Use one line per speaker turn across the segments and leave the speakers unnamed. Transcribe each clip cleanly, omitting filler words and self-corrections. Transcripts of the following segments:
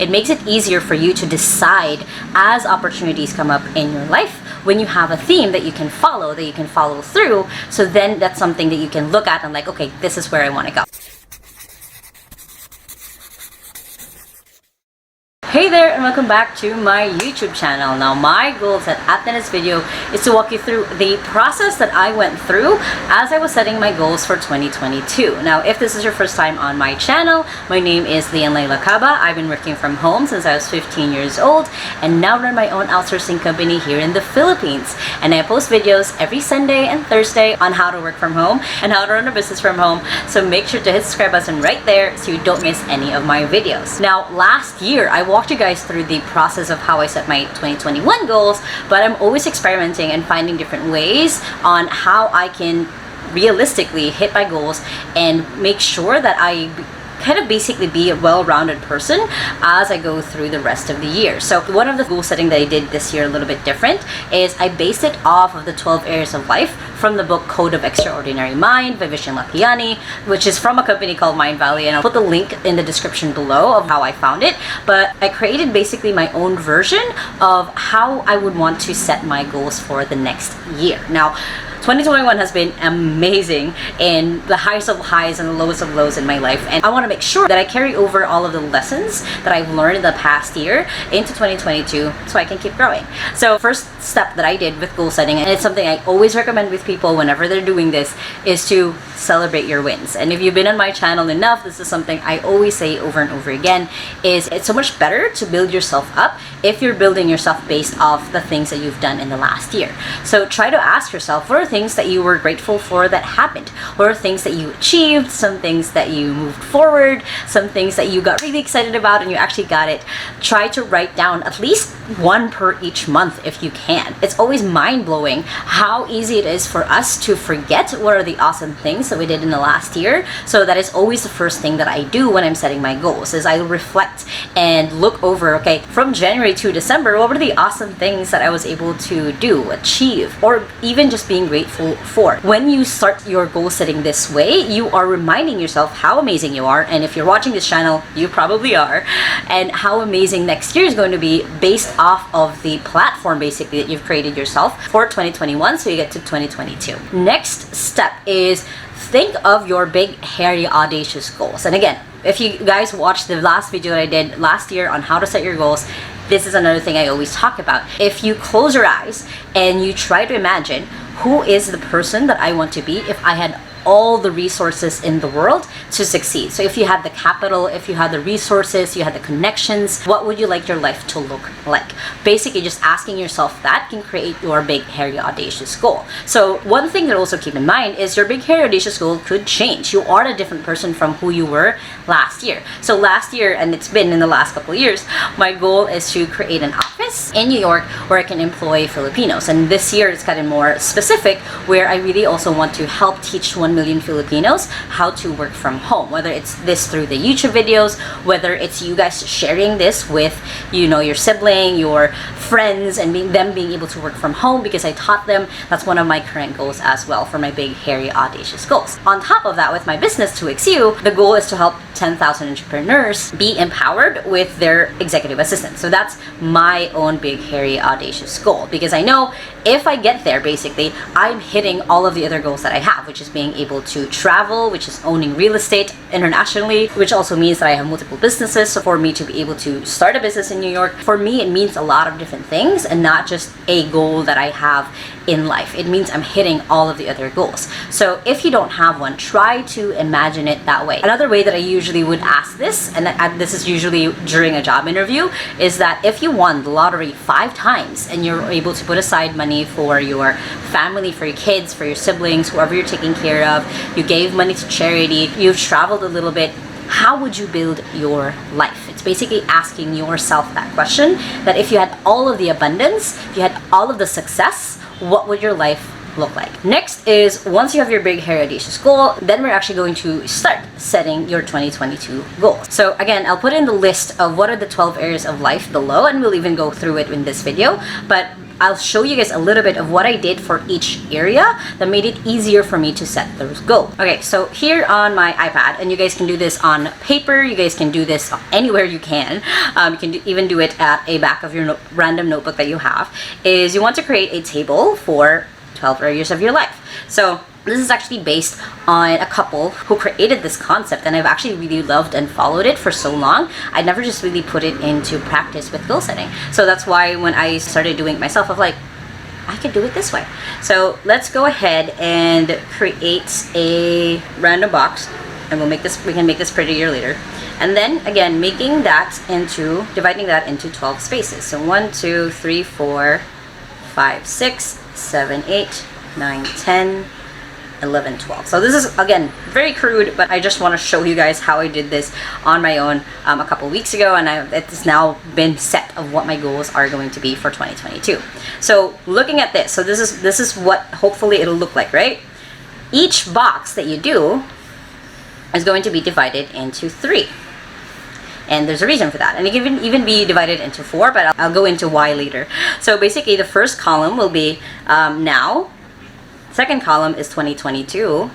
It makes it easier for you to decide as opportunities come up in your life when you have a theme that you can follow through. So then that's something that you can look at and like, okay, this is where I want to go. Hey there, and welcome back to my YouTube channel. Now, my goal at the end of this video is to walk you through the process that I went through as I was setting my goals for 2022. Now, if this is your first time on my channel, my name is Lai Lacaba. I've been working from home since I was 15 years old and now run my own outsourcing company here in the Philippines. And I post videos every Sunday and Thursday on how to work from home and how to run a business from home. So make sure to hit the subscribe button right there so you don't miss any of my videos. Now, last year, I walked you guys through the process of how I set my 2021 goals, but I'm always experimenting and finding different ways on how I can realistically hit my goals and make sure that I kind of basically be a well-rounded person as I go through the rest of the year. So one of the goal setting that I did this year a little bit different is I based it off of the 12 areas of life from the book Code of Extraordinary Mind by Vishen, which is from a company called Mind Valley, and I'll put the link in the description below of how I found it. But I created basically my own version of how I would want to set my goals for the next year. Now, 2021 has been amazing and the highest of highs and the lowest of lows in my life, and I want to make sure that I carry over all of the lessons that I've learned in the past year into 2022 so I can keep growing. So first step that I did with goal setting, and it's something I always recommend with people whenever they're doing this, is to celebrate your wins. And if you've been on my channel enough, this is something I always say over and over again, is it's so much better to build yourself up if you're building yourself based off the things that you've done in the last year. So try to ask yourself, what are things that you were grateful for that happened? What are things that you achieved? Some things that you moved forward? Some things that you got really excited about and you actually got it? Try to write down at least one per each month if you can. It's always mind-blowing how easy it is for us to forget what are the awesome things that we did in the last year. So that is always the first thing that I do when I'm setting my goals, is I reflect and look over, okay, from January to December, what were the awesome things that I was able to do, achieve, or even just being grateful for. When you start your goal setting this way, you are reminding yourself how amazing you are, and if you're watching this channel, you probably are, and how amazing next year is going to be based off of the platform basically that you've created yourself for 2021 so you get to 2022. Next step is think of your big, hairy, audacious goals. And again, if you guys watched the last video that I did last year on how to set your goals, this is another thing I always talk about. If you close your eyes and you try to imagine who is the person that I want to be if I had all the resources in the world to succeed. So if you had the capital, if you had the resources, you had the connections, what would you like your life to look like? Basically, just asking yourself that can create your big, hairy, audacious goal. So one thing to also keep in mind is your big, hairy, audacious goal could change. You are a different person from who you were last year. So last year, and it's been in the last couple of years, my goal is to create an office in New York where I can employ Filipinos. And this year it's gotten more specific, where I really also want to help teach 1 million Filipinos how to work from home, whether it's this through the YouTube videos, whether it's you guys sharing this with, you know, your sibling, your friends, and them being able to work from home because I taught them. That's one of my current goals as well for my big, hairy, audacious goals. On top of that, with my business 2XU, the goal is to help 10,000 entrepreneurs be empowered with their executive assistants. So that's my own big, hairy, audacious goal, because I know if I get there, basically, I'm hitting all of the other goals that I have, which is being able to travel, which is owning real estate internationally, which also means that I have multiple businesses. So for me to be able to start a business in New York, for me, it means a lot of different things and not just a goal that I have in life. It means I'm hitting all of the other goals. So if you don't have one, try to imagine it that way. Another way that I usually would ask this, and this is usually during a job interview, is that if you won the lottery 5 times and you're able to put aside money for your family, for your kids, for your siblings, whoever you're taking care of, you gave money to charity, you've traveled a little bit, how would you build your life? It's basically asking yourself that question, that if you had all of the abundance, if you had all of the success, what would your life look like? Next is, once you have your big, hairy, audacious goal, then we're actually going to start setting your 2022 goals. So again, I'll put in the list of what are the 12 areas of life below, and we'll even go through it in this video. But I'll show you guys a little bit of what I did for each area that made it easier for me to set those goals. Okay, so here on my iPad, and you guys can do this on paper, you guys can do this anywhere you can. You can even do it at a back of your random notebook that you have, is you want to create a table for 12 areas of your life. So this is actually based on a couple who created this concept, and I've actually really loved and followed it for so long. I never just really put it into practice with goal setting. So that's why when I started doing it myself, I'm like, I could do it this way. So let's go ahead and create a random box, and we can make this prettier later. And then again, dividing that into 12 spaces. So 1, 2, 3, 4, 5, 6, 7, 8, 9, 10, 11, 12. So this is again very crude, but I just want to show you guys how I did this on my own a couple weeks ago, and it's now been set of what my goals are going to be for 2022. So looking at this, so this is what hopefully it'll look like, right? Each box that you do is going to be divided into 3. And there's a reason for that. And it can even be divided into 4, but I'll go into why later. So basically, the first column will be now. Second column is 2022.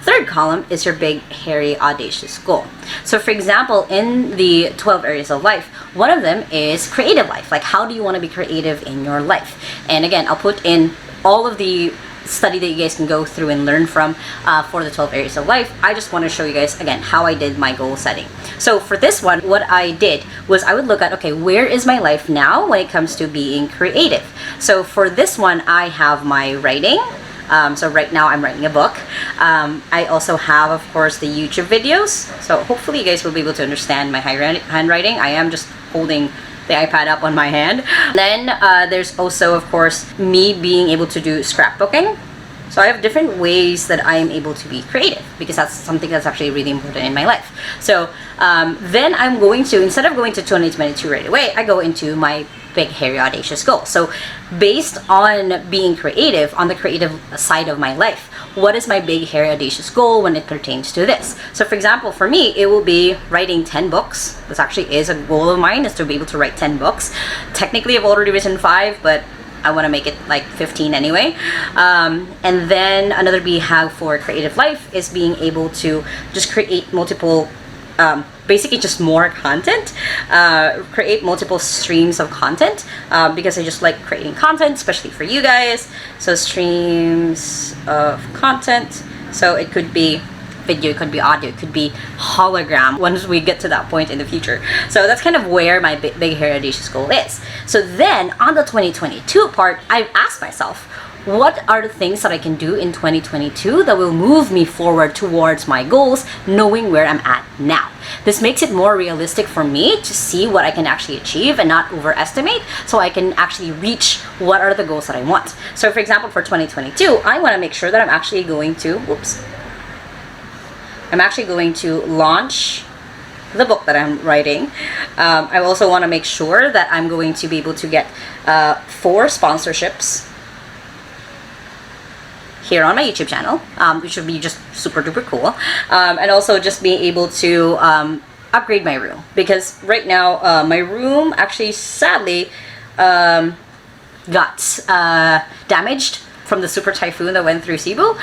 Third column is your big, hairy, audacious goal. So for example, in the 12 areas of life, one of them is creative life. Like, how do you want to be creative in your life? And again, I'll put in all of the study that you guys can go through and learn from for the 12 areas of life. I just want to show you guys again how I did my goal setting. So for this one, what I did was I would look at, okay, where is my life now when it comes to being creative? So for this one, I have my writing. So right now I'm writing a book. I also have, of course, the YouTube videos. So hopefully you guys will be able to understand my handwriting. I am just holding the iPad up on my hand. Then there's also, of course, me being able to do scrapbooking. So I have different ways that I am able to be creative, because that's something that's actually really important in my life. So then I'm going to, instead of going to 2022 right away, I go into my big, hairy, audacious goal. So based on being creative, on the creative side of my life, what is my big, hairy, audacious goal when it pertains to this? So for example, for me, it will be writing 10 books. This actually is a goal of mine, is to be able to write 10 books. Technically, I've already written 5, but I want to make it like 15 anyway. And then another BHAG for creative life is being able to just create multiple basically just more content, create multiple streams of content, because I just like creating content, especially for you guys. So streams of content, so it could be video, it could be audio, it could be hologram once we get to that point in the future. So that's kind of where my big hairy audacious goal is. So then on the 2022 part, I've asked myself, what are the things that I can do in 2022 that will move me forward towards my goals, knowing where I'm at now? This makes it more realistic for me to see what I can actually achieve and not overestimate, so I can actually reach what are the goals that I want. So for example, for 2022, I want to make sure that I'm actually going to, launch the book that I'm writing. I also want to make sure that I'm going to be able to get 4 sponsorships here on my YouTube channel, which would be just super duper cool. And also just being able to upgrade my room, because right now my room actually sadly got damaged from the super typhoon that went through Cebu.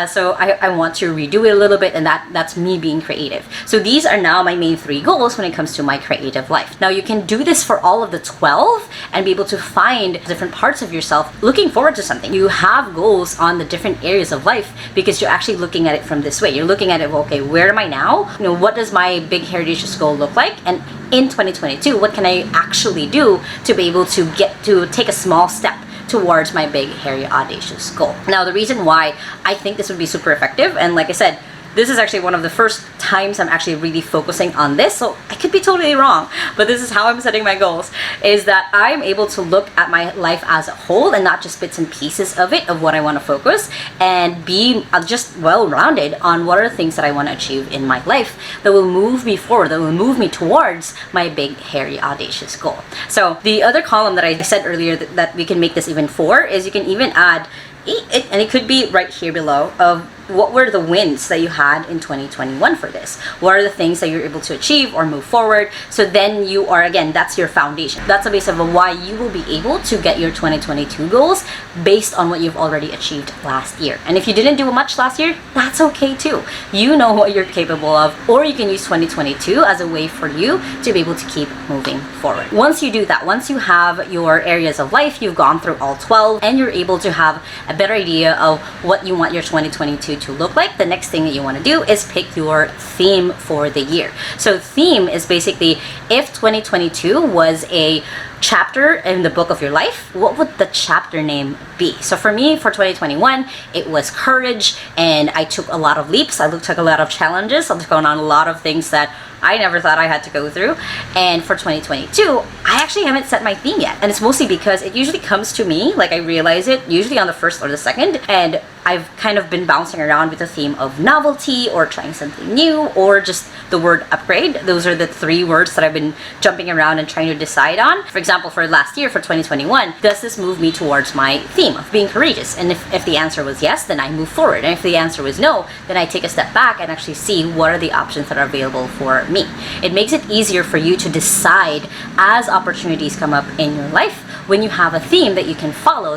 So I want to redo it a little bit, and that's me being creative. So these are now my main 3 goals when it comes to my creative life. Now you can do this for all of the 12 and be able to find different parts of yourself looking forward to something. You have goals on the different areas of life because you're actually looking at it from this way. You're looking at it, well, okay, where am I now? You know, what does my big heritage goal look like? And in 2022, what can I actually do to be able to take a small step towards my big, hairy, audacious goal? Now, the reason why I think this would be super effective, and like I said, this is actually one of the first times I'm actually really focusing on this, so I could be totally wrong, but this is how I'm setting my goals, is that I'm able to look at my life as a whole and not just bits and pieces of it, of what I want to focus, and be just well-rounded on what are the things that I want to achieve in my life that will move me forward, that will move me towards my big, hairy, audacious goal. So the other column that I said earlier that we can make this even 4 is you can even add, and it could be right here below, of what were the wins that you had in 2021 for this? What are the things that you're able to achieve or move forward? So then you are, again, that's your foundation. That's a base of why you will be able to get your 2022 goals based on what you've already achieved last year. And if you didn't do much last year, that's okay too. You know what you're capable of, or you can use 2022 as a way for you to be able to keep moving forward. Once you do that, once you have your areas of life, you've gone through all 12, and you're able to have a better idea of what you want your 2022 to look like, the next thing that you want to do is pick your theme for the year. So theme is basically, if 2022 was a chapter in the book of your life, what would the chapter name be? So for me, for 2021, it was courage, and I took a lot of leaps. I took a lot of challenges. I took on a lot of things that I never thought I had to go through. And for 2022, I actually haven't set my theme yet. And it's mostly because it usually comes to me, like I realize it usually on the first or the second, and I've kind of been bouncing around with the theme of novelty or trying something new or just the word upgrade. Those are the three words that I've been jumping around and trying to decide on. For example, for last year, for 2021, does this move me towards my theme of being courageous? And if the answer was yes, then I move forward. And if the answer was no, then I take a step back and actually see what are the options that are available for me. It makes it easier for you to decide as opportunities come up in your life when you have a theme that you can follow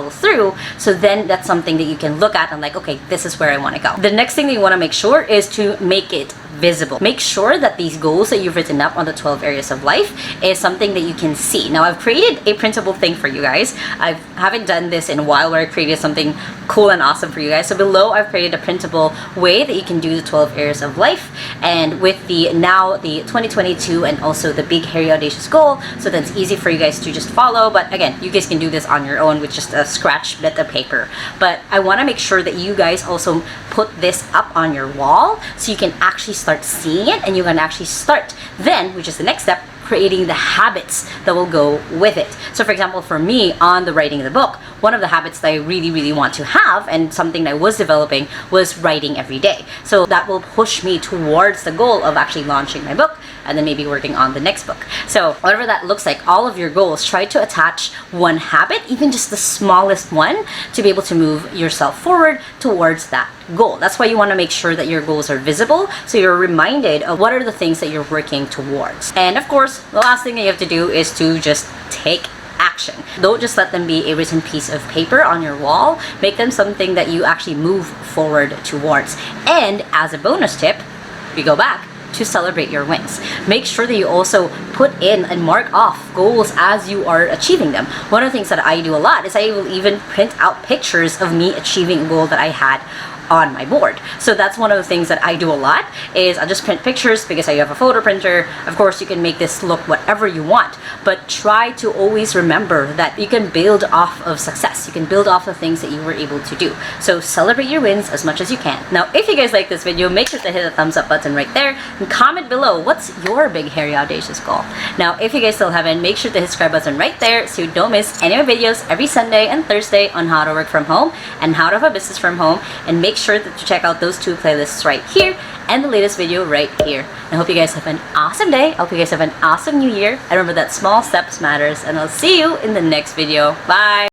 through. So then that's something that you can look at and like, okay, this is where I want to go. The next thing that you want to make sure is to make it visible. Make sure that these goals that you've written up on the 12 areas of life is something that you can see. Now, I've created a printable thing for you guys. I haven't done this in a while where I created something cool and awesome for you guys. So below, I've created a printable way that you can do the 12 areas of life. And with the 2022 and also the big, hairy, audacious goal, so that's easy for you guys to just follow. But again, you guys can do this on your own with just a scratch bit of paper. But I want to make sure that you guys also put this up on your wall so you can actually start seeing it, and you can actually start then, which is the next step, creating the habits that will go with it. So for example, for me, on the writing of the book, one of the habits that I really want to have, and something that I was developing, was writing every day. So that will push me towards the goal of actually launching my book and then maybe working on the next book. So whatever that looks like, all of your goals, try to attach one habit, even just the smallest one, to be able to move yourself forward towards that goal. That's why you want to make sure that your goals are visible, so you're reminded of what are the things that you're working towards. And of course, the last thing that you have to do is to just take action. Don't just let them be a written piece of paper on your wall. Make them something that you actually move forward towards. And as a bonus tip, we go back to celebrate your wins. Make sure that you also put in and mark off goals as you are achieving them. One of the things that I do a lot is I will even print out pictures of me achieving a goal that I had on my board. So that's one of the things that I do a lot, is I just print pictures because I have a photo printer. Of course, you can make this look whatever you want, but try to always remember that you can build off of success. You can build off the things that you were able to do. So celebrate your wins as much as you can. Now, if you guys like this video, make sure to hit the thumbs up button right there and comment below, what's your big, hairy, audacious goal? Now, if you guys still haven't, make sure to hit the subscribe button right there so you don't miss any of my videos every Sunday and Thursday on how to work from home and how to have a business from home. And make sure that you check out those two playlists right here and the latest video right here. I hope you guys have an awesome day. I hope you guys have an awesome new year. And remember that small steps matters. And I'll see you in the next video. Bye!